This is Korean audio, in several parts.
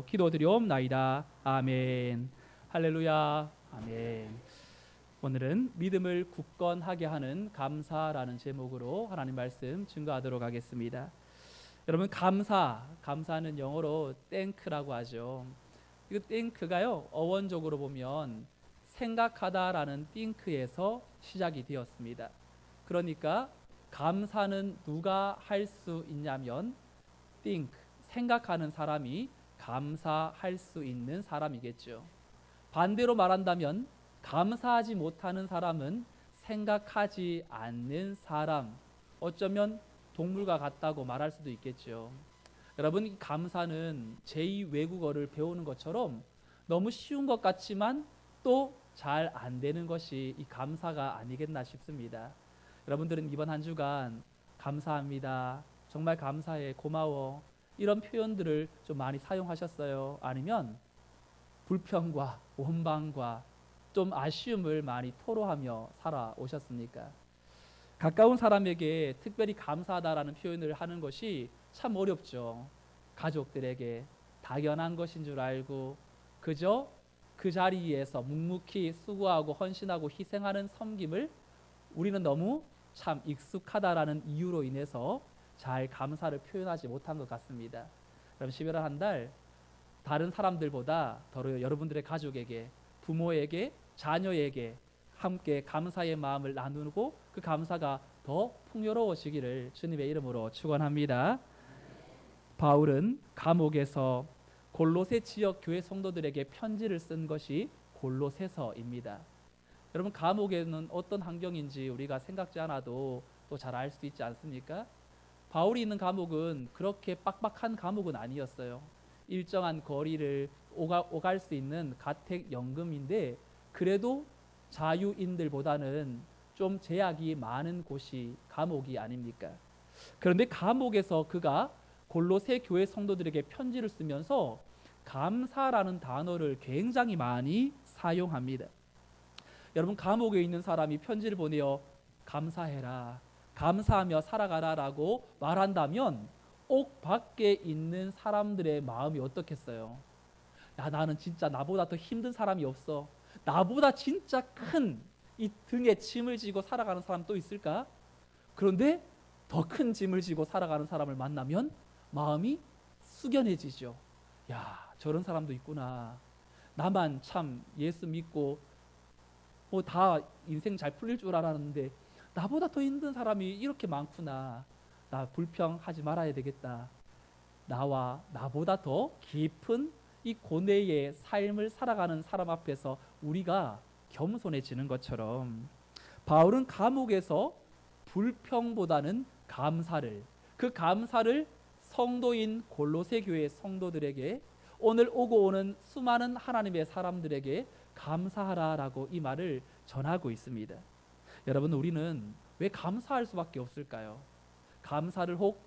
기도드리옵나이다. 아멘. 할렐루야. 아멘. 오늘은 믿음을 굳건하게 하는 감사라는 제목으로 하나님 말씀 증거하도록 하겠습니다. 여러분, 감사는 영어로 땡크라고 하죠. 이 땡크가요, 어원적으로 보면 생각하다라는 띵크에서 시작이 되었습니다. 그러니까 감사는 누가 할 수 있냐면 think, 생각하는 사람이 감사할 수 있는 사람이겠죠. 반대로 말한다면 감사하지 못하는 사람은 생각하지 않는 사람, 어쩌면 동물과 같다고 말할 수도 있겠죠. 여러분, 감사는 제2 외국어를 배우는 것처럼 너무 쉬운 것 같지만 또 잘 안 되는 것이 이 감사가 아니겠나 싶습니다. 여러분들은 이번 한 주간 감사합니다, 정말 감사해, 고마워, 이런 표현들을 좀 많이 사용하셨어요? 아니면 불평과 원망과 좀 아쉬움을 많이 토로하며 살아오셨습니까? 가까운 사람에게 특별히 감사하다라는 표현을 하는 것이 참 어렵죠. 가족들에게 당연한 것인 줄 알고 그저 그 자리에서 묵묵히 수고하고 헌신하고 희생하는 섬김을 우리는 너무 참 익숙하다라는 이유로 인해서 잘 감사를 표현하지 못한 것 같습니다. 그럼 11월 한 달 다른 사람들보다 더러 여러분들의 가족에게, 부모에게, 자녀에게 함께 감사의 마음을 나누고 그 감사가 더 풍요로워지기를 주님의 이름으로 축원합니다. 바울은 감옥에서 골로새 지역 교회 성도들에게 편지를 쓴 것이 골로새서입니다. 여러분, 감옥에는 어떤 환경인지 우리가 생각지 않아도 또 잘 알 수 있지 않습니까? 바울이 있는 감옥은 그렇게 빡빡한 감옥은 아니었어요. 일정한 거리를 오갈 수 있는 가택연금인데 그래도 자유인들보다는 좀 제약이 많은 곳이 감옥이 아닙니까? 그런데 감옥에서 그가 골로새 교회 성도들에게 편지를 쓰면서 감사라는 단어를 굉장히 많이 사용합니다. 여러분, 감옥에 있는 사람이 편지를 보내어 감사해라, 감사하며 살아가라 라고 말한다면 옥 밖에 있는 사람들의 마음이 어떻겠어요? 야, 나는 진짜 나보다 더 힘든 사람이 없어, 나보다 진짜 큰 이 등에 짐을 지고 살아가는 사람 또 있을까? 그런데 더 큰 짐을 지고 살아가는 사람을 만나면 마음이 숙연해지죠. 야, 저런 사람도 있구나. 나만 참 예수 믿고 뭐 다 인생 잘 풀릴 줄 알았는데 나보다 더 힘든 사람이 이렇게 많구나. 나 불평하지 말아야 되겠다. 나보다 더 깊은 이 고뇌의 삶을 살아가는 사람 앞에서 우리가 겸손해지는 것처럼 바울은 감옥에서 불평보다는 그 감사를 성도인 골로새 교회 성도들에게, 오늘 오고 오는 수많은 하나님의 사람들에게 감사하라라고 이 말을 전하고 있습니다. 여러분, 우리는 왜 감사할 수밖에 없을까요? 감사를 혹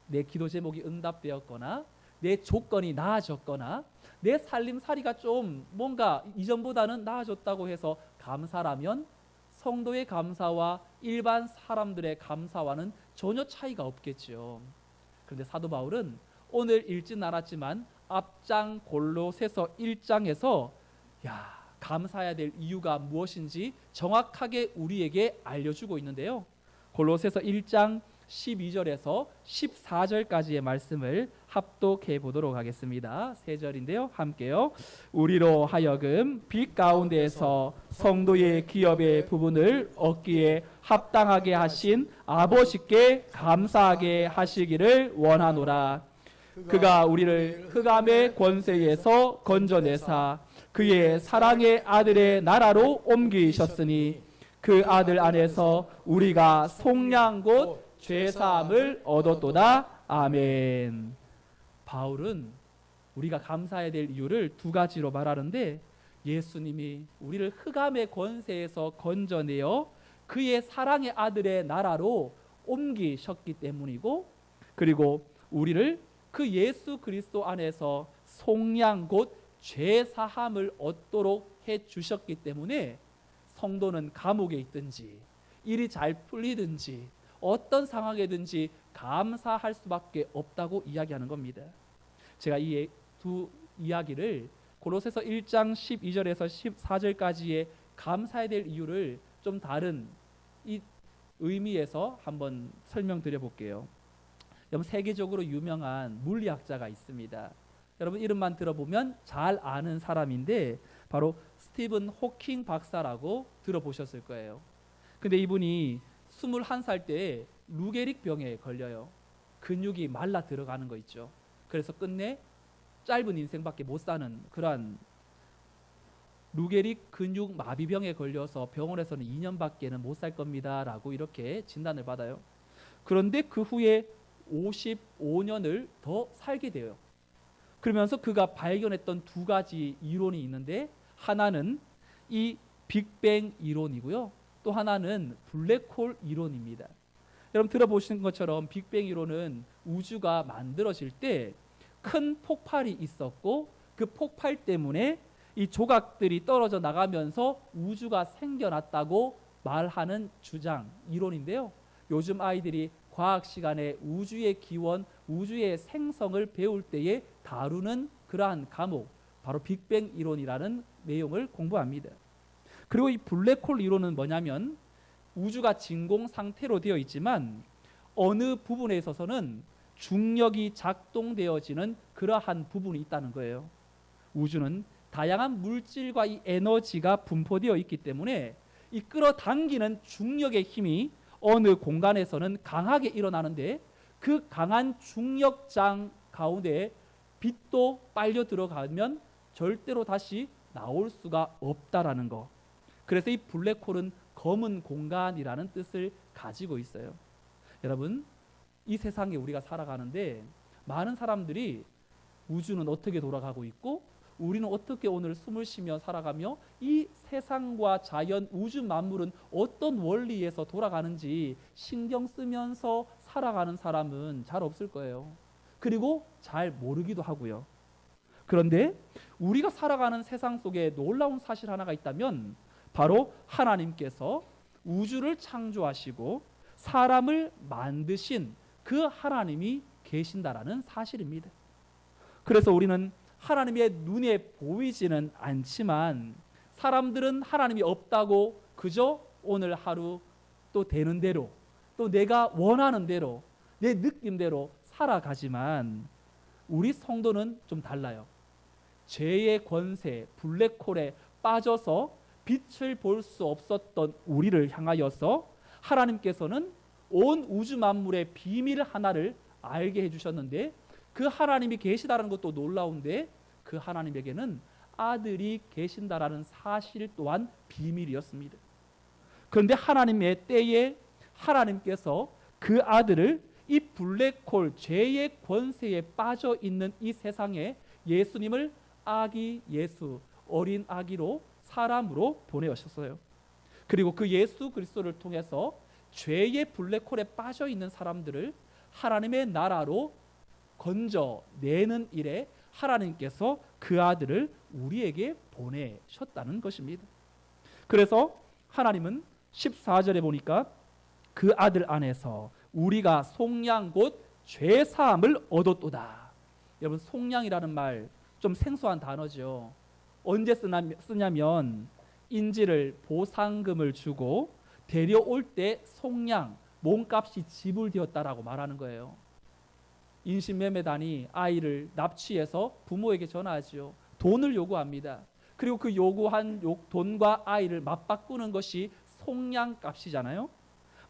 내 기도 제목이 응답되었거나 내 조건이 나아졌거나 내 살림살이가 좀 뭔가 이전보다는 나아졌다고 해서 감사라면 성도의 감사와 일반 사람들의 감사와는 전혀 차이가 없겠죠. 그런데 사도 바울은 오늘 읽진 않았지만 앞장 골로새서 1장에서 감사해야 될 이유가 무엇인지 정확하게 우리에게 알려주고 있는데요. 골로새서 1장 12절에서 14절까지의 말씀을 합독해 보도록 하겠습니다. 3절인데요. 함께요. 우리로 하여금 빛 가운데에서 성도의 기업의 부분을 얻기에 합당하게 하신 아버지께 감사하게 하시기를 원하노라. 그가 우리를 흑암의 권세에서 건져내사 그의 사랑의 아들의 나라로 옮기셨으니 그 아들 안에서 우리가 속량 곧 죄사함을 얻었도다. 아멘. 바울은 우리가 감사해야 될 이유를 두 가지로 말하는데, 예수님이 우리를 흑암의 권세에서 건져내어 그의 사랑의 아들의 나라로 옮기셨기 때문이고, 그리고 우리를 그 예수 그리스도 안에서 속량 곧 죄사함을 얻도록 해주셨기 때문에 성도는 감옥에 있든지 일이 잘 풀리든지 어떤 상황이든지 감사할 수밖에 없다고 이야기하는 겁니다. 제가 이 두 이야기를 고로새서 1장 12절에서 14절까지의 감사해야 될 이유를 좀 다른 이 의미에서 한번 설명드려 볼게요. 여러분, 세계적으로 유명한 물리학자가 있습니다. 여러분 이름만 들어보면 잘 아는 사람인데 바로 스티븐 호킹 박사라고 들어보셨을 거예요. 근데 이분이 21살 때 루게릭 병에 걸려요. 근육이 말라 들어가는 거 있죠. 그래서 끝내 짧은 인생밖에 못 사는 그러한 루게릭 근육 마비병에 걸려서 병원에서는 2년밖에는 못 살 겁니다 라고 이렇게 진단을 받아요. 그런데 그 후에 55년을 더 살게 돼요. 그러면서 그가 발견했던 두 가지 이론이 있는데, 하나는 이 빅뱅 이론이고요, 또 하나는 블랙홀 이론입니다. 여러분 들어보시는 것처럼 빅뱅 이론은 우주가 만들어질 때 큰 폭발이 있었고 그 폭발 때문에 이 조각들이 떨어져 나가면서 우주가 생겨났다고 말하는 주장 이론인데요. 요즘 아이들이 과학 시간에 우주의 기원, 우주의 생성을 배울 때에 다루는 그러한 과목, 바로 빅뱅 이론이라는 내용을 공부합니다. 그리고 이 블랙홀 이론은 뭐냐면 우주가 진공 상태로 되어 있지만 어느 부분에 있어서는 중력이 작동되어지는 그러한 부분이 있다는 거예요. 우주는 다양한 물질과 이 에너지가 분포되어 있기 때문에 이 끌어당기는 중력의 힘이 어느 공간에서는 강하게 일어나는데 그 강한 중력장 가운데 빛도 빨려 들어가면 절대로 다시 나올 수가 없다라는 거. 그래서 이 블랙홀은 검은 공간이라는 뜻을 가지고 있어요. 여러분, 이 세상에 우리가 살아가는데 많은 사람들이 우주는 어떻게 돌아가고 있고 우리는 어떻게 오늘 숨을 쉬며 살아가며 이 세상과 자연, 우주 만물은 어떤 원리에서 돌아가는지 신경 쓰면서 살아가는 사람은 잘 없을 거예요. 그리고 잘 모르기도 하고요. 그런데 우리가 살아가는 세상 속에 놀라운 사실 하나가 있다면 바로 하나님께서 우주를 창조하시고 사람을 만드신 그 하나님이 계신다라는 사실입니다. 그래서 우리는 하나님의 눈에 보이지는 않지만 사람들은 하나님이 없다고 그저 오늘 하루 또 되는 대로, 또 내가 원하는 대로, 내 느낌대로 살아가지만 우리 성도는 좀 달라요. 죄의 권세, 블랙홀에 빠져서 빛을 볼 수 없었던 우리를 향하여서 하나님께서는 온 우주 만물의 비밀 하나를 알게 해주셨는데, 그 하나님이 계시다는 것도 놀라운데 그 하나님에게는 아들이 계신다라는 사실 또한 비밀이었습니다. 그런데 하나님의 때에 하나님께서 그 아들을 이 블랙홀 죄의 권세에 빠져 있는 이 세상에 예수님을 아기 예수, 어린 아기로 사람으로 보내셨어요. 그리고 그 예수 그리스도를 통해서 죄의 블랙홀에 빠져 있는 사람들을 하나님의 나라로 건져내는 일에 하나님께서 그 아들을 우리에게 보내셨다는 것입니다. 그래서 하나님은 14절에 보니까 그 아들 안에서 우리가 속량 곧 죄사함을 얻었도다. 여러분, 속량이라는 말 좀 생소한 단어죠. 언제 쓰냐면 인지를 보상금을 주고 데려올 때 속량, 몸값이 지불되었다라고 말하는 거예요. 인신매매단이 아이를 납치해서 부모에게 전화하죠. 돈을 요구합니다. 그리고 그 요구한 돈과 아이를 맞바꾸는 것이 속량값이잖아요.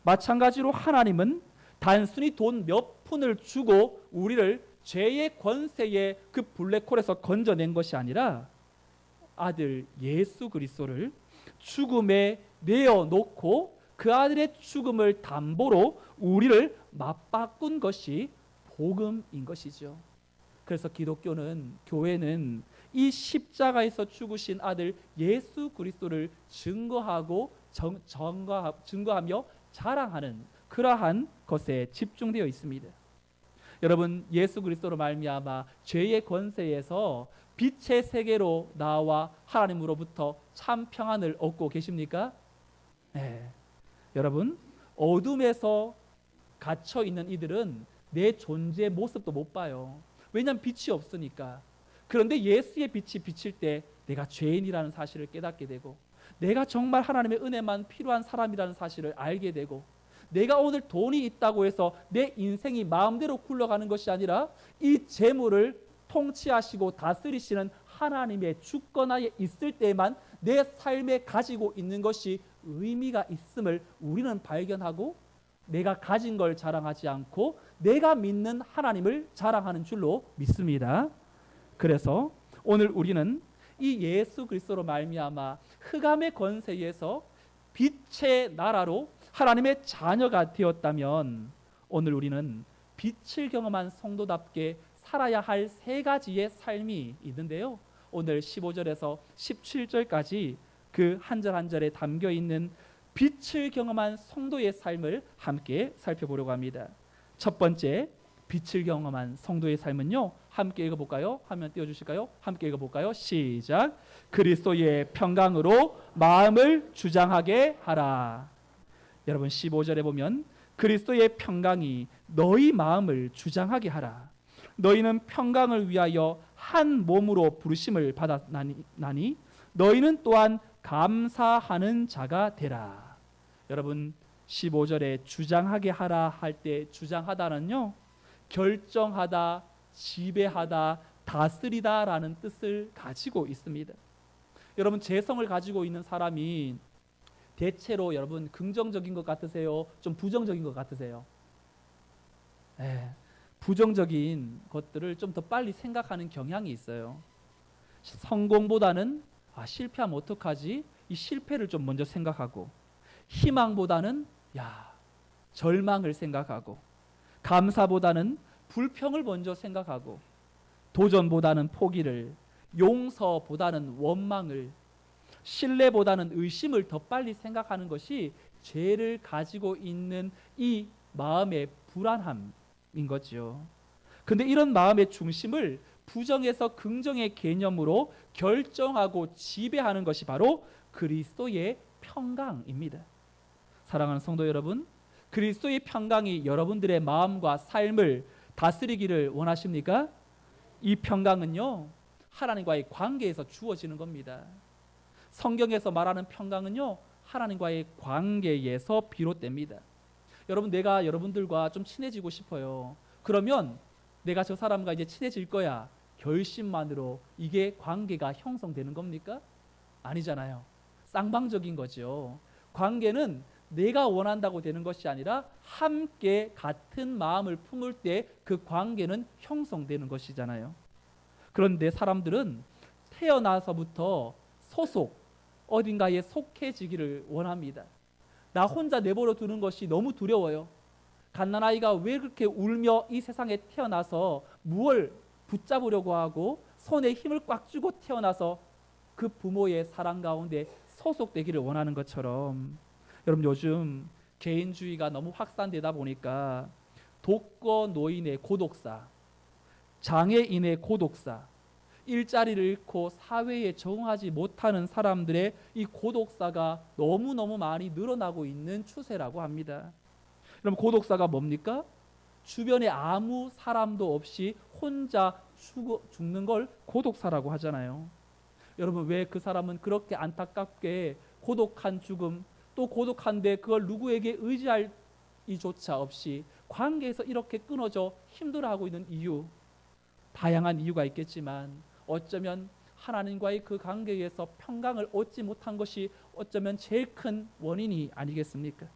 마찬가지로 하나님은 단순히 돈 몇 푼을 주고 우리를 죄의 권세의 그 블랙홀에서 건져낸 것이 아니라 아들 예수 그리스도를 죽음에 내어놓고 그 아들의 죽음을 담보로 우리를 맞바꾼 것이 복음인 것이죠. 그래서 기독교는, 교회는 이 십자가에서 죽으신 아들 예수 그리스도를 증거하고 증거하며 자랑하는 그러한 것에 집중되어 있습니다. 여러분, 예수 그리스도로 말미암아 죄의 권세에서 빛의 세계로 나와 하나님으로부터 참 평안을 얻고 계십니까? 네. 여러분, 어둠에서 갇혀 있는 이들은 내 존재의 모습도 못 봐요. 왜냐하면 빛이 없으니까. 그런데 예수의 빛이 비칠 때 내가 죄인이라는 사실을 깨닫게 되고, 내가 정말 하나님의 은혜만 필요한 사람이라는 사실을 알게 되고, 내가 오늘 돈이 있다고 해서 내 인생이 마음대로 굴러가는 것이 아니라 이 재물을 통치하시고 다스리시는 하나님의 주권하에 있을 때만 내 삶에 가지고 있는 것이 의미가 있음을 우리는 발견하고, 내가 가진 걸 자랑하지 않고 내가 믿는 하나님을 자랑하는 줄로 믿습니다. 그래서 오늘 우리는 이 예수 그리스도로 말미암아 흑암의 권세에서 빛의 나라로 하나님의 자녀가 되었다면, 오늘 우리는 빛을 경험한 성도답게 살아야 할 세 가지의 삶이 있는데요. 오늘 15절에서 17절까지 그 한 절 한 절에 담겨 있는 빛을 경험한 성도의 삶을 함께 살펴보려고 합니다. 첫 번째, 빛을 경험한 성도의 삶은요, 함께 읽어볼까요? 화면 띄워주실까요? 함께 읽어볼까요? 시작. 그리스도의 평강으로 마음을 주장하게 하라. 여러분 15절에 보면 그리스도의 평강이 너희 마음을 주장하게 하라. 너희는 평강을 위하여 한 몸으로 부르심을 받았나니 너희는 또한 감사하는 자가 되라. 여러분 15절에 주장하게 하라 할 때 주장하다는요, 결정하다, 지배하다, 다스리다라는 뜻을 가지고 있습니다. 여러분 재성을 가지고 있는 사람이 대체로 여러분 긍정적인 것 같으세요? 좀 부정적인 것 같으세요? 부정적인 것들을 좀 더 빨리 생각하는 경향이 있어요. 성공보다는 실패하면 어떡하지? 이 실패를 좀 먼저 생각하고, 희망보다는 절망을 생각하고, 감사보다는 불평을 먼저 생각하고, 도전보다는 포기를, 용서보다는 원망을, 신뢰보다는 의심을 더 빨리 생각하는 것이 죄를 가지고 있는 이 마음의 불안함인 거죠. 근데 이런 마음의 중심을 부정에서 긍정의 개념으로 결정하고 지배하는 것이 바로 그리스도의 평강입니다. 사랑하는 성도 여러분, 그리스도의 평강이 여러분들의 마음과 삶을 다스리기를 원하십니까? 이 평강은요, 하나님과의 관계에서 주어지는 겁니다. 성경에서 말하는 평강은요, 하나님과의 관계에서 비롯됩니다. 여러분, 내가 여러분들과 좀 친해지고 싶어요. 그러면 내가 저 사람과 이제 친해질 거야, 결심만으로 이게 관계가 형성되는 겁니까? 아니잖아요. 쌍방적인 거죠. 관계는 내가 원한다고 되는 것이 아니라 함께 같은 마음을 품을 때 그 관계는 형성되는 것이잖아요. 그런데 사람들은 태어나서부터 어딘가에 속해지기를 원합니다. 나 혼자 내버려 두는 것이 너무 두려워요. 갓난아이가 왜 그렇게 울며 이 세상에 태어나서 무엇을 붙잡으려고 하고 손에 힘을 꽉 쥐고 태어나서 그 부모의 사랑 가운데 소속되기를 원하는 것처럼, 여러분 요즘 개인주의가 너무 확산되다 보니까 독거노인의 고독사, 장애인의 고독사, 일자리를 잃고 사회에 적응하지 못하는 사람들의 이 고독사가 너무너무 많이 늘어나고 있는 추세라고 합니다. 그럼 고독사가 뭡니까? 주변에 아무 사람도 없이 혼자 죽는 걸 고독사라고 하잖아요. 여러분, 왜 그 사람은 그렇게 안타깝게 고독한 죽음, 또 고독한데 그걸 누구에게 의지할 이조차 없이 관계에서 이렇게 끊어져 힘들어하고 있는 이유, 다양한 이유가 있겠지만 어쩌면 하나님과의 그 관계에서 평강을 얻지 못한 것이 어쩌면 제일 큰 원인이 아니겠습니까?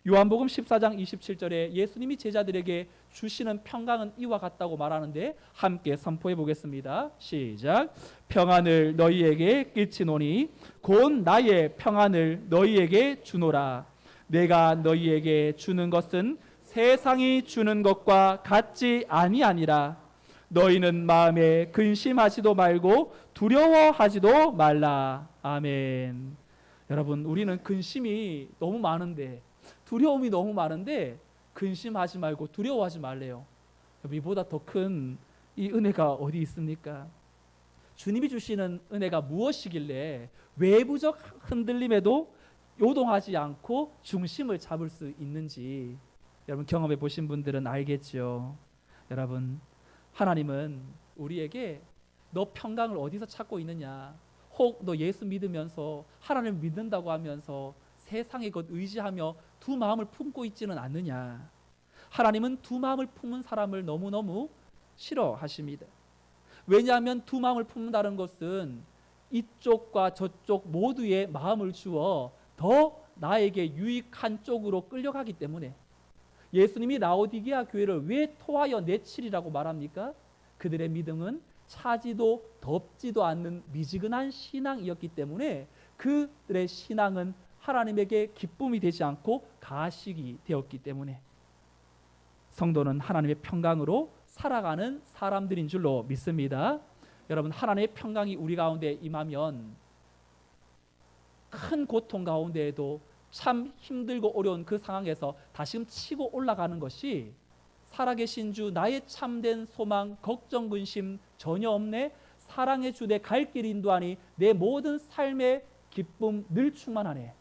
요한복음 14장 27절에 예수님이 제자들에게 주시는 평강은 이와 같다고 말하는데 함께 선포해 보겠습니다. 시작. 평안을 너희에게 끼치노니 곧 나의 평안을 너희에게 주노라. 내가 너희에게 주는 것은 세상이 주는 것과 같지 아니하니라. 너희는 마음에 근심하지도 말고 두려워하지도 말라. 아멘. 여러분, 우리는 근심이 너무 많은데, 두려움이 너무 많은데 근심하지 말고 두려워하지 말래요. 이보다 더 큰 이 은혜가 어디 있습니까? 주님이 주시는 은혜가 무엇이길래 외부적 흔들림에도 요동하지 않고 중심을 잡을 수 있는지 여러분 경험해 보신 분들은 알겠죠. 여러분, 하나님은 우리에게 너 평강을 어디서 찾고 있느냐? 혹 너 예수 믿으면서 하나님을 믿는다고 하면서 세상의 것 의지하며 두 마음을 품고 있지는 않느냐? 하나님은 두 마음을 품은 사람을 너무너무 싫어하십니다. 왜냐하면 두 마음을 품는다는 것은 이쪽과 저쪽 모두의 마음을 주어 더 나에게 유익한 쪽으로 끌려가기 때문에 예수님이 라오디게아 교회를 왜 토하여 내치리라고 말합니까? 그들의 믿음은 차지도 덥지도 않는 미지근한 신앙이었기 때문에 그들의 신앙은 하나님에게 기쁨이 되지 않고 가식이 되었기 때문에 성도는 하나님의 평강으로 살아가는 사람들인 줄로 믿습니다. 여러분, 하나님의 평강이 우리 가운데 임하면 큰 고통 가운데에도 참 힘들고 어려운 그 상황에서 다시금 치고 올라가는 것이 살아계신 주 나의 참된 소망 걱정 근심 전혀 없네 사랑의 주 내 갈 길 인도하니 내 모든 삶의 기쁨 늘 충만하네.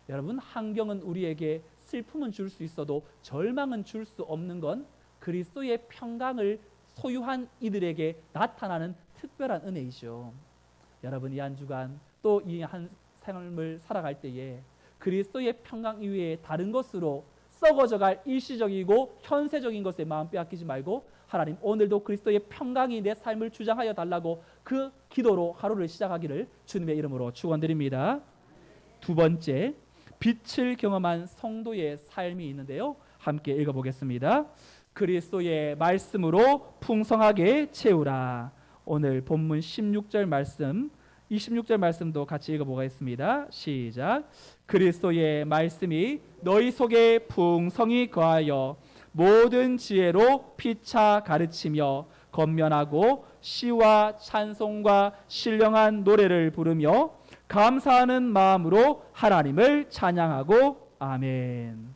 여러분, 환경은 우리에게 슬픔은 줄 수 있어도 절망은 줄 수 없는 건 그리스도의 평강을 소유한 이들에게 나타나는 특별한 은혜이죠. 여러분, 이 한 주간 또 이 한 삶을 살아갈 때에 그리스도의 평강 이외에 다른 것으로 썩어져갈 일시적이고 현세적인 것에 마음 빼앗기지 말고 하나님 오늘도 그리스도의 평강이 내 삶을 주장하여 달라고 그 기도로 하루를 시작하기를 주님의 이름으로 축원드립니다. 두 번째, 빛을 경험한 성도의 삶이 있는데요. 함께 읽어보겠습니다. 그리스도의 말씀으로 풍성하게 채우라. 오늘 본문 16절 말씀 26절 말씀도 같이 읽어보겠습니다. 시작. 그리스도의 말씀이 너희 속에 풍성히 거하여 모든 지혜로 피차 가르치며 건면하고 시와 찬송과 신령한 노래를 부르며 감사하는 마음으로 하나님을 찬양하고 아멘.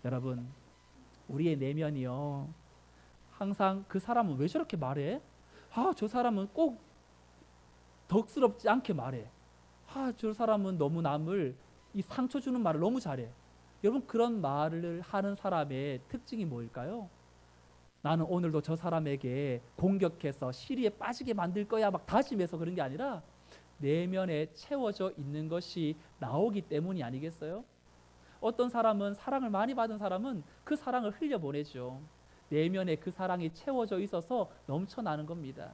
여러분, 우리의 내면이요 항상 그 사람은 왜 저렇게 말해? 저 사람은 꼭 덕스럽지 않게 말해. 저 사람은 너무 남을 이 상처 주는 말을 너무 잘해. 여러분, 그런 말을 하는 사람의 특징이 뭘까요? 나는 오늘도 저 사람에게 공격해서 시리에 빠지게 만들 거야 막 다짐해서 그런 게 아니라 내면에 채워져 있는 것이 나오기 때문이 아니겠어요? 어떤 사람은 사랑을 많이 받은 사람은 그 사랑을 흘려보내죠. 내면에 그 사랑이 채워져 있어서 넘쳐나는 겁니다.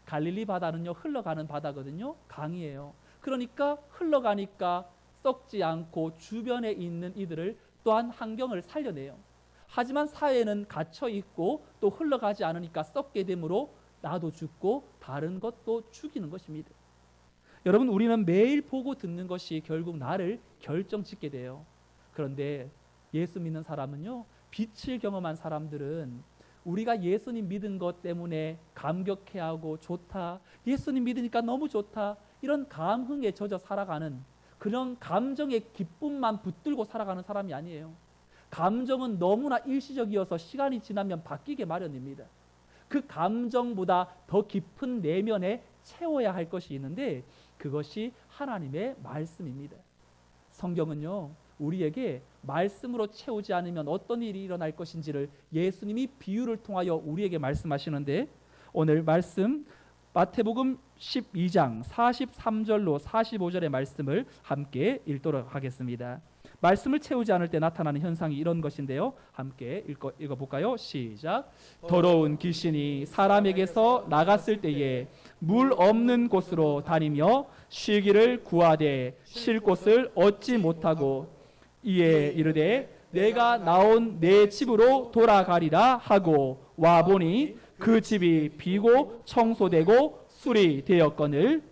갈릴리 바다는요 흘러가는 바다거든요. 강이에요. 그러니까 흘러가니까 썩지 않고 주변에 있는 이들을 또한 환경을 살려내요. 하지만 사회는 갇혀 있고 또 흘러가지 않으니까 썩게 되므로 나도 죽고 다른 것도 죽이는 것입니다. 여러분, 우리는 매일 보고 듣는 것이 결국 나를 결정짓게 돼요. 그런데 예수 믿는 사람은요, 빛을 경험한 사람들은 우리가 예수님 믿은 것 때문에 감격해하고 좋다, 예수님 믿으니까 너무 좋다, 이런 감흥에 젖어 살아가는 그런 감정의 기쁨만 붙들고 살아가는 사람이 아니에요. 감정은 너무나 일시적이어서 시간이 지나면 바뀌게 마련입니다. 그 감정보다 더 깊은 내면에 채워야 할 것이 있는데 그것이 하나님의 말씀입니다. 성경은요, 우리에게 말씀으로 채우지 않으면 어떤 일이 일어날 것인지를 예수님이 비유를 통하여 우리에게 말씀하시는데 오늘 말씀 마태복음 12장 43절로 45절의 말씀을 함께 읽도록 하겠습니다. 말씀을 채우지 않을 때 나타나는 현상이 이런 것인데요. 함께 읽어볼까요? 시작. 더러운 귀신이 사람에게서 나갔을 때에 물 없는 곳으로 다니며 쉬기를 구하되 쉴 곳을 얻지 못하고 이에 이르되 내가 나온 내 집으로 돌아가리라 하고 와보니 그 집이 비고 청소되고 수리되었거늘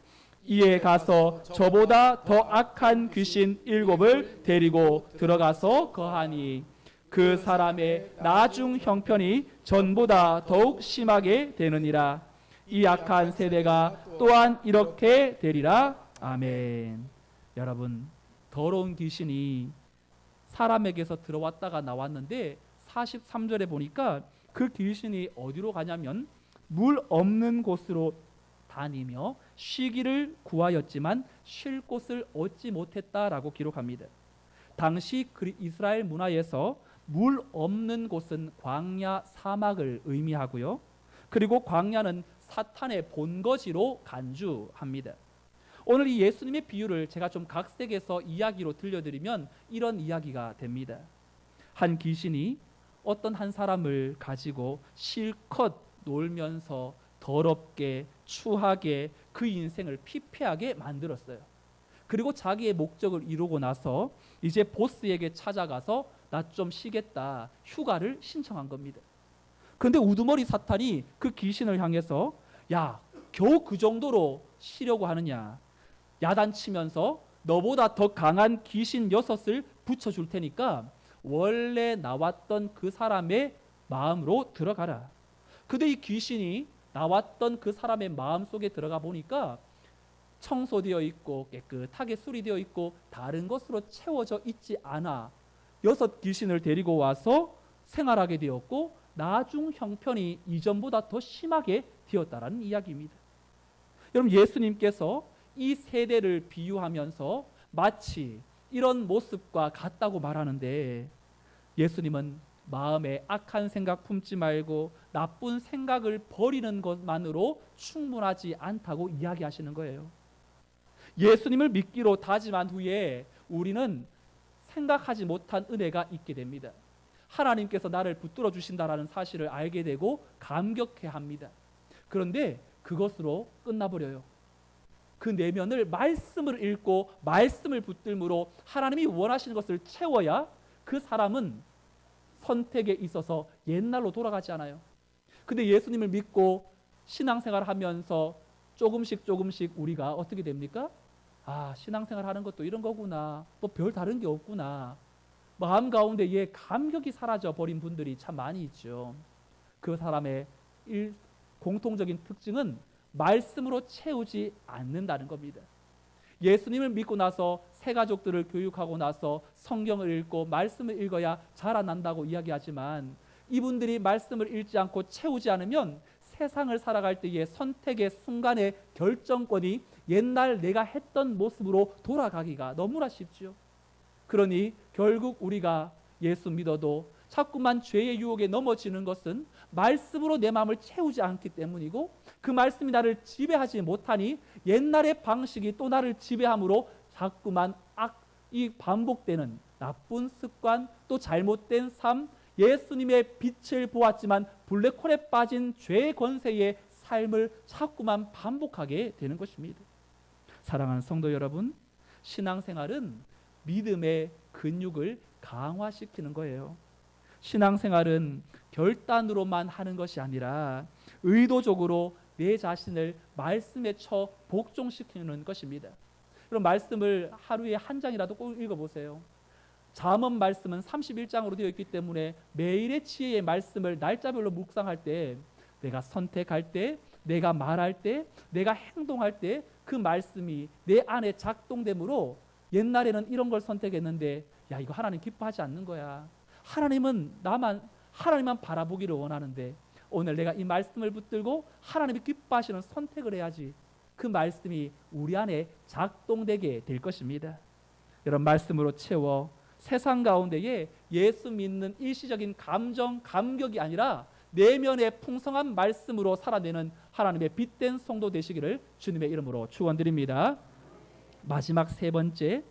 이에 가서 저보다 더 악한 귀신 7을 데리고 들어가서 거하니 그 사람의 나중 형편이 전보다 더욱 심하게 되느니라. 이 악한 세대가 또한 이렇게 되리라. 아멘. 여러분, 더러운 귀신이 사람에게서 들어왔다가 나왔는데 43절에 보니까 그 귀신이 어디로 가냐면 물 없는 곳으로 다니며 쉬기를 구하였지만 쉴 곳을 얻지 못했다라고 기록합니다. 당시 이스라엘 문화에서 물 없는 곳은 광야 사막을 의미하고요. 그리고 광야는 사탄의 본거지로 간주합니다. 오늘 이 예수님의 비유를 제가 좀 각색해서 이야기로 들려드리면 이런 이야기가 됩니다. 한 귀신이 어떤 한 사람을 가지고 실컷 놀면서 더럽게 추하게 그 인생을 피폐하게 만들었어요. 그리고 자기의 목적을 이루고 나서 이제 보스에게 찾아가서 나 좀 쉬겠다, 휴가를 신청한 겁니다. 그런데 우두머리 사탄이 그 귀신을 향해서 야, 겨우 그 정도로 쉬려고 하느냐, 야단치면서 너보다 더 강한 귀신 6을 붙여줄 테니까 원래 나왔던 그 사람의 마음으로 들어가라. 근데 이 귀신이 나왔던 그 사람의 마음속에 들어가 보니까 청소되어 있고 깨끗하게 수리되어 있고 다른 것으로 채워져 있지 않아 6 귀신을 데리고 와서 생활하게 되었고 나중 형편이 이전보다 더 심하게 되었다라는 이야기입니다. 여러분, 예수님께서 이 세대를 비유하면서 마치 이런 모습과 같다고 말하는데, 예수님은 마음에 악한 생각 품지 말고 나쁜 생각을 버리는 것만으로 충분하지 않다고 이야기하시는 거예요. 예수님을 믿기로 다짐한 후에 우리는 생각하지 못한 은혜가 있게 됩니다. 하나님께서 나를 붙들어 주신다라는 사실을 알게 되고 감격해 합니다. 그런데 그것으로 끝나버려요. 그 내면을 말씀을 읽고 말씀을 붙들므로 하나님이 원하시는 것을 채워야 그 사람은 선택에 있어서 옛날로 돌아가지 않아요. 근데 예수님을 믿고 신앙생활을 하면서 조금씩 우리가 어떻게 됩니까? 아, 신앙생활 하는 것도 이런 거구나, 뭐 별 다른 게 없구나, 마음 가운데 감격이 사라져 버린 분들이 참 많이 있죠. 그 사람의 공통적인 특징은 말씀으로 채우지 않는다는 겁니다. 예수님을 믿고 나서 새 가족들을 교육하고 나서 성경을 읽고 말씀을 읽어야 자라난다고 이야기하지만 이분들이 말씀을 읽지 않고 채우지 않으면 세상을 살아갈 때의 선택의 순간의 결정권이 옛날 내가 했던 모습으로 돌아가기가 너무나 쉽죠. 그러니 결국 우리가 예수 믿어도 자꾸만 죄의 유혹에 넘어지는 것은 말씀으로 내 마음을 채우지 않기 때문이고, 그 말씀이 나를 지배하지 못하니 옛날의 방식이 또 나를 지배함으로 자꾸만 이 반복되는 나쁜 습관, 또 잘못된 삶, 예수님의 빛을 보았지만 블랙홀에 빠진 죄의 권세의 삶을 자꾸만 반복하게 되는 것입니다. 사랑하는 성도 여러분, 신앙생활은 믿음의 근육을 강화시키는 거예요. 신앙생활은 결단으로만 하는 것이 아니라 의도적으로 내 자신을 말씀에 처 복종시키는 것입니다. 그럼 말씀을 하루에 한 장이라도 꼭 읽어보세요. 잠언 말씀은 31장으로 되어 있기 때문에 매일의 지혜의 말씀을 날짜별로 묵상할 때, 내가 선택할 때, 내가 말할 때, 내가 행동할 때 그 말씀이 내 안에 작동되므로 옛날에는 이런 걸 선택했는데 야, 이거 하나님 기뻐하지 않는 거야, 하나님만 바라보기를 원하는데 오늘 내가 이 말씀을 붙들고 하나님이 기뻐하시는 선택을 해야지, 그 말씀이 우리 안에 작동되게 될 것입니다. 이런 말씀으로 채워 세상 가운데에 예수 믿는 일시적인 감정, 감격이 아니라 내면의 풍성한 말씀으로 살아내는 하나님의 빛된 성도 되시기를 주님의 이름으로 축원드립니다. 마지막 3번째,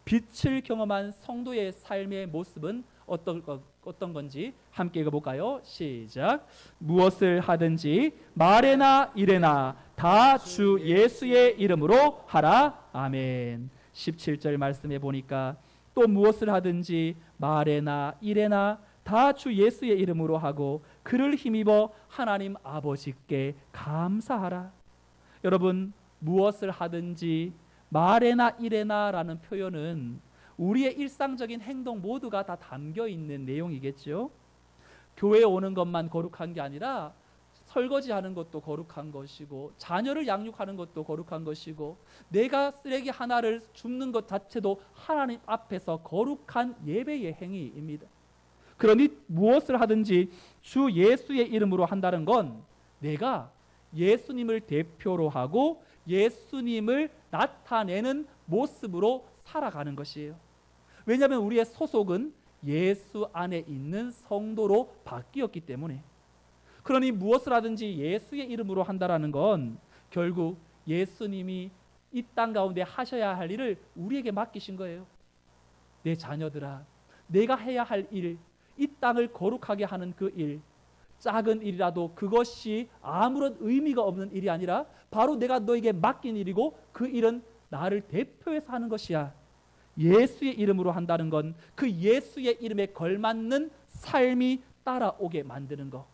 빛을 경험한 성도의 삶의 모습은 어떤 건지 함께 읽어볼까요? 시작. 무엇을 하든지 말에나 일에나 다 주 예수의 이름으로 하라. 아멘. 17절 말씀해 보니까 또 무엇을 하든지 말에나 일에나 다 주 예수의 이름으로 하고 그를 힘입어 하나님 아버지께 감사하라. 여러분, 무엇을 하든지 말에나 일에나 라는 표현은 우리의 일상적인 행동 모두가 다 담겨 있는 내용이겠죠. 교회에 오는 것만 거룩한 게 아니라 설거지하는 것도 거룩한 것이고, 자녀를 양육하는 것도 거룩한 것이고, 내가 쓰레기 하나를 줍는 것 자체도 하나님 앞에서 거룩한 예배의 행위입니다. 그러니 무엇을 하든지 주 예수의 이름으로 한다는 건 내가 예수님을 대표로 하고 예수님을 나타내는 모습으로 살아가는 것이에요. 왜냐하면 우리의 소속은 예수 안에 있는 성도로 바뀌었기 때문에. 그러니 무엇을 하든지 예수의 이름으로 한다라는 건 결국 예수님이 이 땅 가운데 하셔야 할 일을 우리에게 맡기신 거예요. 내 자녀들아, 내가 해야 할 일, 이 땅을 거룩하게 하는 그 일, 작은 일이라도 그것이 아무런 의미가 없는 일이 아니라 바로 내가 너에게 맡긴 일이고 그 일은 나를 대표해서 하는 것이야. 예수의 이름으로 한다는 건 그 예수의 이름에 걸맞는 삶이 따라오게 만드는 것.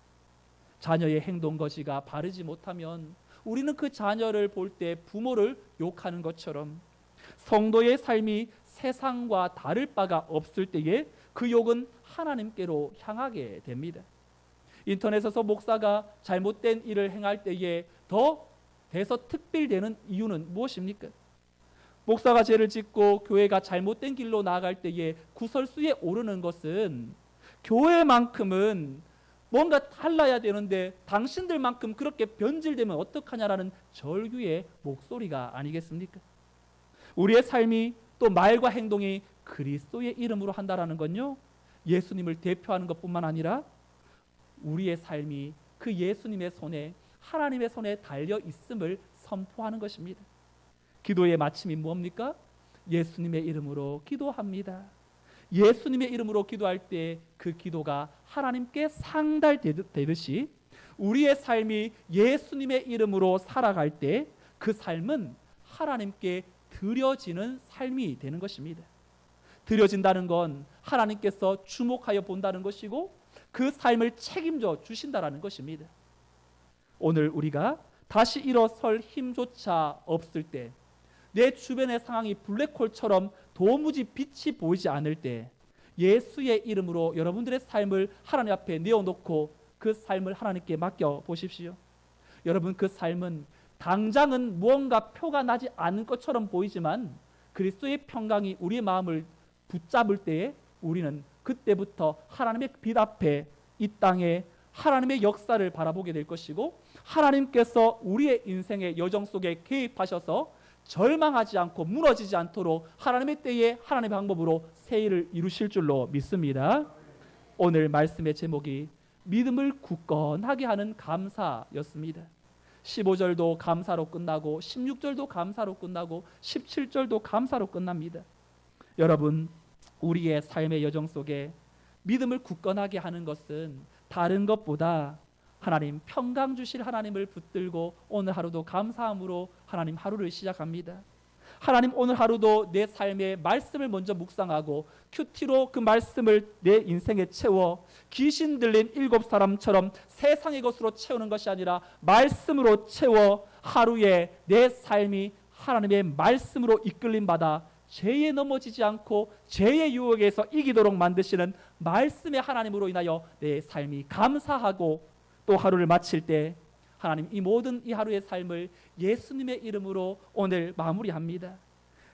자녀의 행동 거지가 바르지 못하면 우리는 그 자녀를 볼 때 부모를 욕하는 것처럼 성도의 삶이 세상과 다를 바가 없을 때에 그 욕은 하나님께로 향하게 됩니다. 인터넷에서 목사가 잘못된 일을 행할 때에 더 대서특필되는 이유는 무엇입니까? 목사가 죄를 짓고 교회가 잘못된 길로 나아갈 때에 구설수에 오르는 것은 교회만큼은 뭔가 달라야 되는데 당신들만큼 그렇게 변질되면 어떡하냐라는 절규의 목소리가 아니겠습니까? 우리의 삶이 또 말과 행동이 그리스도의 이름으로 한다라는 건요, 예수님을 대표하는 것뿐만 아니라 우리의 삶이 그 예수님의 손에, 하나님의 손에 달려 있음을 선포하는 것입니다. 기도의 마침이 뭡니까? 예수님의 이름으로 기도합니다. 예수님의 이름으로 기도할 때 그 기도가 하나님께 상달되듯이 우리의 삶이 예수님의 이름으로 살아갈 때 그 삶은 하나님께 드려지는 삶이 되는 것입니다. 드려진다는 건 하나님께서 주목하여 본다는 것이고 그 삶을 책임져 주신다는 것입니다. 오늘 우리가 다시 일어설 힘조차 없을 때, 내 주변의 상황이 블랙홀처럼 도무지 빛이 보이지 않을 때 예수의 이름으로 여러분들의 삶을 하나님 앞에 내어놓고 그 삶을 하나님께 맡겨 보십시오. 여러분, 그 삶은 당장은 무언가 표가 나지 않은 것처럼 보이지만 그리스도의 평강이 우리의 마음을 붙잡을 때에 우리는 그때부터 하나님의 빛 앞에 이 땅에 하나님의 역사를 바라보게 될 것이고, 하나님께서 우리의 인생의 여정 속에 개입하셔서 절망하지 않고 무너지지 않도록 하나님의 때에 하나님의 방법으로 새 일을 이루실 줄로 믿습니다. 오늘 말씀의 제목이 믿음을 굳건하게 하는 감사였습니다. 15절도 감사로 끝나고 16절도 감사로 끝나고 17절도 감사로 끝납니다. 여러분, 우리의 삶의 여정 속에 믿음을 굳건하게 하는 것은 다른 것보다 하나님, 평강 주실 하나님을 붙들고 오늘 하루도 감사함으로 하나님 하루를 시작합니다. 하나님, 오늘 하루도 내 삶의 말씀을 먼저 묵상하고 큐티로 그 말씀을 내 인생에 채워 귀신 들린 7사람처럼 세상의 것으로 채우는 것이 아니라 말씀으로 채워 하루에 내 삶이 하나님의 말씀으로 이끌림 받아 죄에 넘어지지 않고 죄의 유혹에서 이기도록 만드시는 말씀의 하나님으로 인하여 내 삶이 감사하고, 또 하루를 마칠 때 하나님, 이 모든 이 하루의 삶을 예수님의 이름으로 오늘 마무리합니다.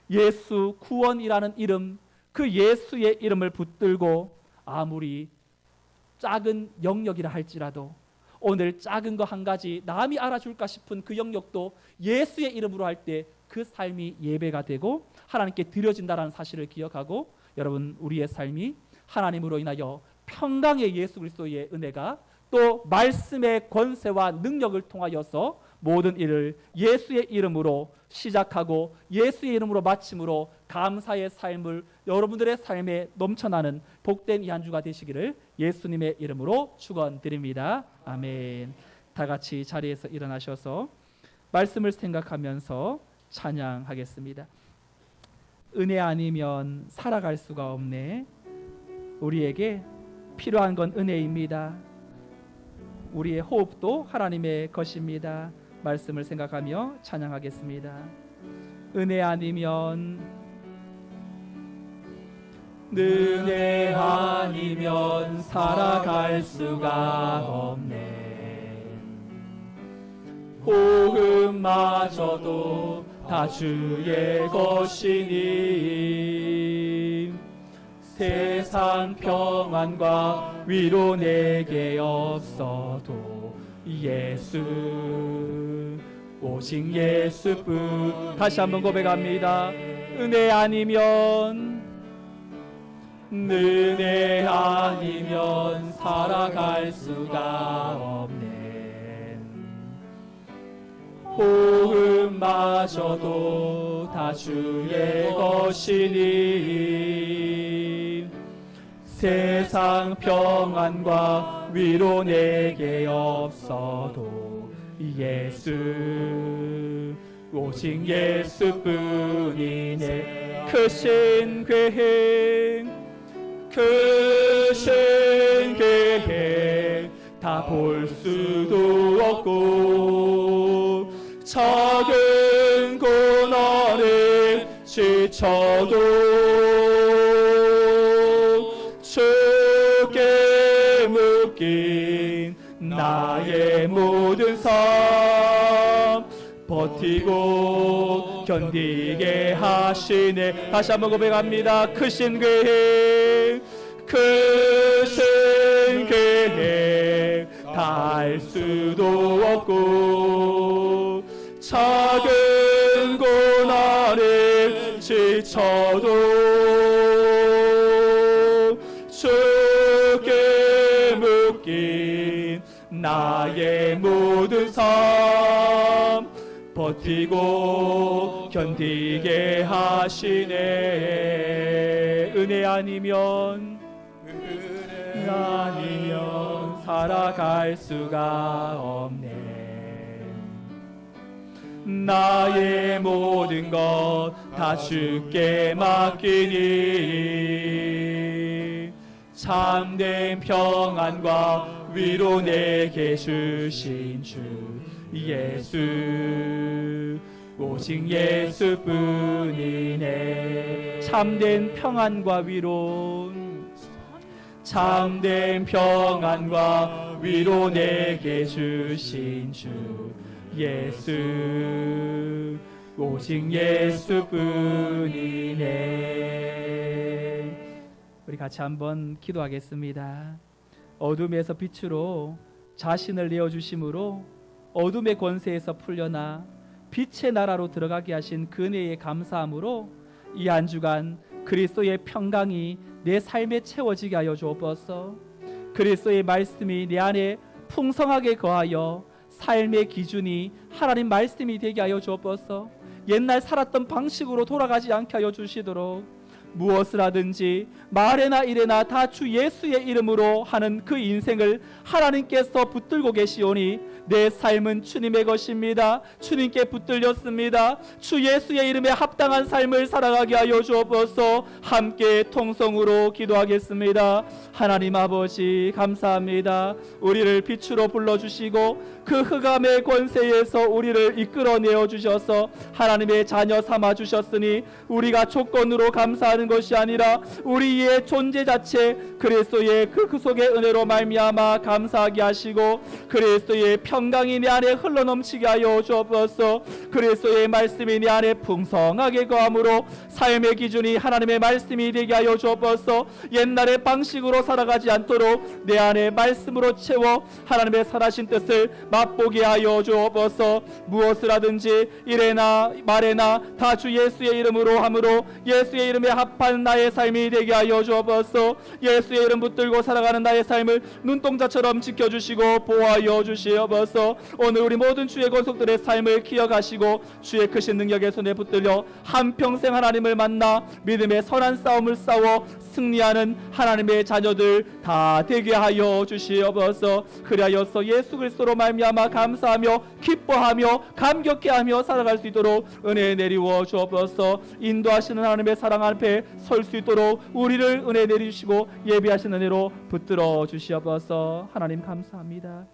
예수 구원이라는 이름, 그 예수의 이름을 붙들고 아무리 작은 영역이라 할지라도 오늘 작은 거 한 가지 남이 알아줄까 싶은 그 영역도 예수의 이름으로 할 때 그 삶이 예배가 되고 하나님께 드려진다는 사실을 기억하고, 여러분, 우리의 삶이 하나님으로 인하여 평강의 예수 그리스도의 은혜가 또 말씀의 권세와 능력을 통하여서 모든 일을 예수의 이름으로 시작하고 예수의 이름으로 마침으로 감사의 삶을 여러분들의 삶에 넘쳐나는 복된 이 한 주가 되시기를 예수님의 이름으로 축원드립니다. 아멘. 다 같이 자리에서 일어나셔서 말씀을 생각하면서 찬양하겠습니다. 은혜 아니면 살아갈 수가 없네. 우리에게 필요한 건 은혜입니다. 우리의 호흡도 하나님의 것입니다. 말씀을 생각하며 찬양하겠습니다. 은혜 아니면, 은혜 아니면 살아갈 수가 없네. 호흡마저도 다 주의 것이니 세상 평안과 위로 내게 없어도 예수, 오직 예수뿐. 다시 한번 고백합니다. 은혜 아니면, 은혜 아니면 살아갈 수가 없네. 호흡마저도 다 주의 것이니 세상 평안과 위로 내게 없어도 예수 오직 예수뿐이네. 크신 계획 다 볼 수도 없고 작은 고난에 지쳐도 주께 묶인 나의 모든 삶 버티고 견디게 하시네. 다시 한번 고백합니다. 크신 계획 다 알 수도 없고 작은 고난에 지쳐도 주께 묶인 나의 모든 삶 버티고 견디게 하시네. 은혜 아니면 살아갈 수가 없네. 나의 모든 것 다 주께 맡기니 참된 평안과 위로 내게 주신 주 예수 오직 예수뿐이네. 참된 평안과 위로 참된 평안과 위로 내게 주신 주 예수 오직 예수뿐이네. 우리 같이 한번 기도하겠습니다. 어둠에서 빛으로 자신을 내어주심으로 어둠의 권세에서 풀려나 빛의 나라로 들어가게 하신 그 은혜에 감사함으로 이 한 주간 그리스도의 평강이 내 삶에 채워지게 하여 주옵소서. 그리스도의 말씀이 내 안에 풍성하게 거하여 삶의 기준이 하나님 말씀이 되게 하여 주옵소서. 옛날 살았던 방식으로 돌아가지 않게 하여 주시도록 무엇을 하든지 말에나 일에나 다 주 예수의 이름으로 하는 그 인생을 하나님께서 붙들고 계시오니 내 삶은 주님의 것입니다. 주님께 붙들렸습니다. 주 예수의 이름에 합당한 삶을 살아가게 하여 주옵소서. 함께 통성으로 기도하겠습니다. 하나님 아버지 감사합니다. 우리를 빛으로 불러주시고 그 흑암의 권세에서 우리를 이끌어내어 주셔서 하나님의 자녀 삼아 주셨으니 우리가 조건으로 감사하는 것이 아니라 우리의 존재 자체 그리스도의 그 속의 은혜로 말미암아 감사하게 하시고 그리스도의 평강이 내 안에 흘러넘치게 하여 주옵소서. 그리스도의 말씀이 내 안에 풍성하게 거함으로 삶의 기준이 하나님의 말씀이 되게 하여 주옵소서. 옛날의 방식으로 살아가지 않도록 내 안에 말씀으로 채워 하나님의 선하신 뜻을 맛보게 하여 주옵소서. 무엇을 하든지 일에나 말에나 다 주 예수의 이름으로 함으로 예수의 이름에 합한 나의 삶이 되게 하여 주옵소서. 예수의 이름 붙들고 살아가는 나의 삶을 눈동자처럼 지켜주시고 보호하여 주시옵소서. 오늘 우리 모든 주의 권속들의 삶을 기억하시고 주의 크신 능력의 손에 붙들려 한평생 하나님을 만나 믿음의 선한 싸움을 싸워 승리하는 하나님의 자녀들 다 되게 하여 주시옵소서. 그리하여서 예수 그리스도로 말미암아 감사하며 기뻐하며 감격해하며 살아갈 수 있도록 은혜 내리워 주옵소서. 인도하시는 하나님의 사랑 앞에 설 수 있도록 우리를 은혜 내리시고 예비하시는 은혜로 붙들어 주시옵소서. 하나님 감사합니다.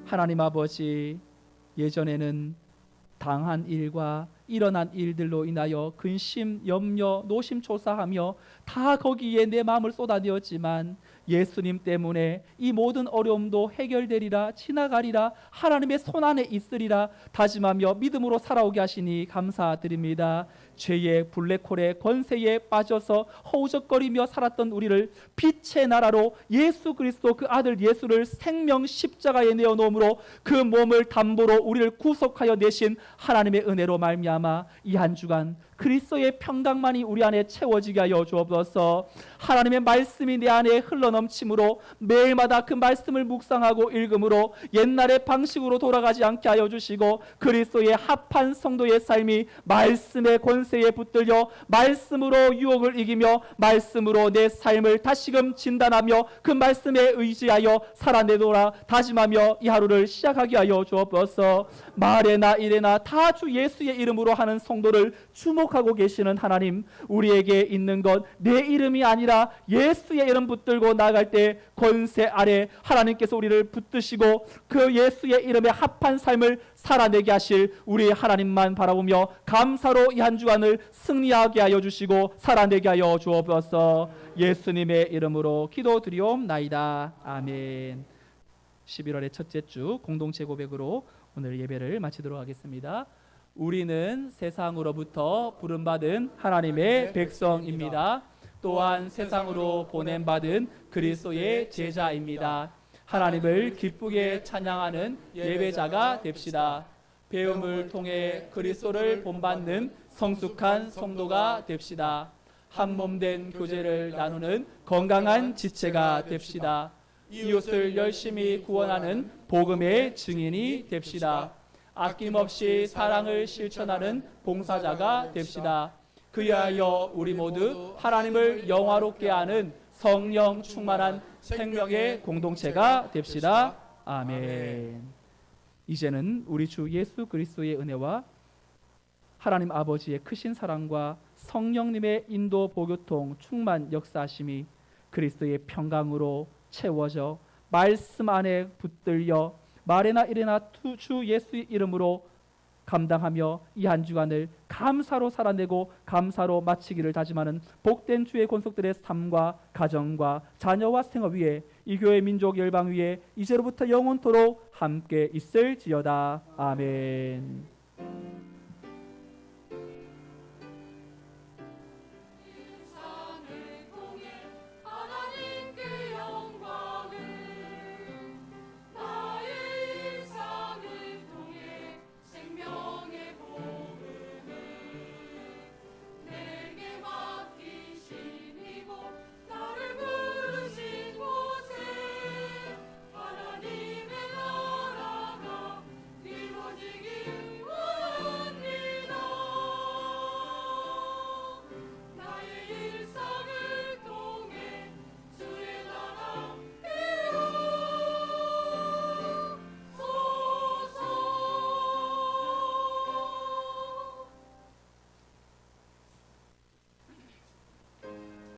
하나님 아버지, 예전에는 당한 일과 일어난 일들로 인하여 근심, 염려, 노심초사하며 다 거기에 내 마음을 쏟아내었지만 예수님 때문에 이 모든 어려움도 해결되리라, 지나가리라, 하나님의 손안에 있으리라 다짐하며 믿음으로 살아오게 하시니 감사드립니다. 죄의 블랙홀의 권세에 빠져서 허우적거리며 살았던 우리를 빛의 나라로 예수 그리스도 그 아들 예수를 생명 십자가에 내어놓음으로 그 몸을 담보로 우리를 구속하여 내신 하나님의 은혜로 말미암아 이 한 주간 그리스도의 평강만이 우리 안에 채워지게 하여 주옵소서. 하나님의 말씀이 내 안에 흘러넘침으로 매일마다 그 말씀을 묵상하고 읽음으로 옛날의 방식으로 돌아가지 않게 하여 주시고 그리스도의 합한 성도의 삶이 말씀의 권세에 붙들려 말씀으로 유혹을 이기며 말씀으로 내 삶을 다시금 진단하며 그 말씀에 의지하여 살아내도록 다짐하며 이 하루를 시작하게 하여 주옵소서. 말에나 일에나 다 주 예수의 이름으로 하는 성도를 주목하고 계시는 하나님, 우리에게 있는 것 내 이름이 아니라 예수의 이름 붙들고 나아갈 때 권세 아래 하나님께서 우리를 붙드시고 그 예수의 이름에 합한 삶을 살아내게 하실 우리 하나님만 바라보며 감사로 이 한 주간을 승리하게 하여 주시고 살아내게 하여 주옵소서. 예수님의 이름으로 기도드리옵나이다. 아멘. 11월의 첫째 주 공동체 고백으로 오늘 예배를 마치도록 하겠습니다. 우리는 세상으로부터 부름받은 하나님의 백성입니다. 또한 세상으로 보냄받은 그리스도의 제자입니다. 하나님을 기쁘게 찬양하는 예배자가 됩시다. 배움을 통해 그리스도를 본받는 성숙한 성도가 됩시다. 한 몸 된 교제를 나누는 건강한 지체가 됩시다. 이웃을 열심히 구원하는 복음의 증인이 됩시다. 아낌없이 사랑을 실천하는 봉사자가 됩시다. 그리하여 우리 모두 하나님을 영화롭게 하는 성령 충만한 생명의 공동체가 됩시다. 아멘. 이제는 우리 주 예수 그리스도의 은혜와 하나님 아버지의 크신 사랑과 성령님의 인도 보교통 충만 역사하심이 그리스도의 평강으로 채워져 말씀 안에 붙들려 말에나 일에나 주 예수의 이름으로 감당하며 이 한 주간을 감사로 살아내고 감사로 마치기를 다짐하는 복된 주의 권속들의 삶과 가정과 자녀와 생업 위에 이 교회 민족 열방 위에 이제로부터 영원토록 함께 있을지어다. 아멘.